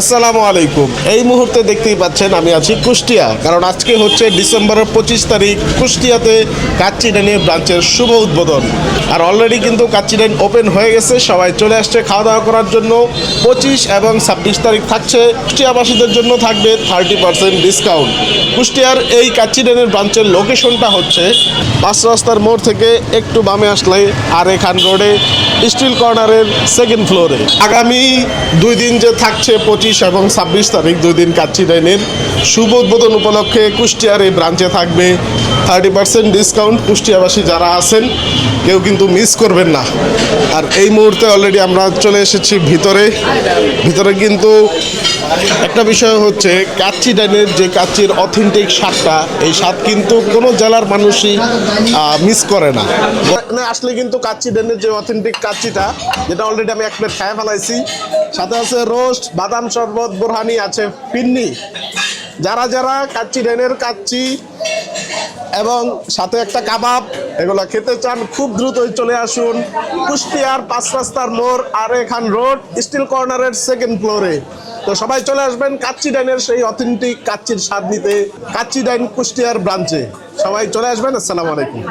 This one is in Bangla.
আসসালামু আলাইকুম। এই মুহূর্তে দেখতেই পাচ্ছেন আমি আছি কুষ্টিয়া, কারণ আজকে হচ্ছে ডিসেম্বরের 25 তারিখ। কুষ্টিয়াতে কাচ্চি ডাইনের ব্রাঞ্চের শুভ উদ্বোধন। আর অলরেডি কিন্তু কাচ্চি ডাইন ওপেন হয়ে গেছে, সবাই চলে আসছে খাওয়া দাওয়া করার জন্য। 25 এবং 26 তারিখ থাকছে, কুষ্টিয়াবাসীদের জন্য থাকবে 30% ডিসকাউন্ট। কুষ্টিয়ার এই কাচ্চি ডাইনের ব্রাঞ্চের লোকেশনটা হচ্ছে 5 রাস্তার মোড় থেকে একটু বামে আসলে আরে খান রোডে স্টিল কর্নারের সেকেন্ড ফ্লোরে। আগামী 2 দিন যে থাকছে 25 এবং 26 তারিখ, 2 দিন কাচ্চি ডাইনের শুভ উদ্বোধন উপলক্ষে কুষ্টিয়ার এই ব্রাঞ্চে থাকবে 30% ডিসকাউন্ট। কুষ্টিয়াবাসী যারা আছেন কেউ কিন্তু মিস করবেন না। আর এই মুহূর্তে অলরেডি আমরা চলে এসেছি ভিতরে কিন্তু একটা বিষয় হচ্ছে কাচ্চি ডাইনের যে কাচ্চির অথেন্টিক স্বাদটা, এই স্বাদ কিন্তু কোনো জেলার মানুষই মিস করে না। এখানে আসলে কিন্তু কাচ্চি ডাইনের যে অথেন্টিক কাচ্চিটা, যেটা অলরেডি আমি এক প্লেট খায় ফেলাইছি, সাথে আছে রোস্ট, বাদাম শরবত, বোরহানি, আছে পিন্নি। যারা কাচ্চি ডাইনের কাচ্চি এবং সাথে একটা কাবাব এগুলো খেতে চান, খুব দ্রুতই চলে আসুন কুষ্টিয়ার 5 রাস্তার মোড় আরে খান রোড স্টিল কর্নারের সেকেন্ড ফ্লোরে। তো সবাই চলে আসবেন কাচ্চি ডাইনের সেই অথেন্টিক কাচ্চির স্বাদ নিতে, কাচ্চি ডাইন কুষ্টিয়ার ব্রাঞ্চে। সবাই চলে আসবেন। আসসালামু আলাইকুম।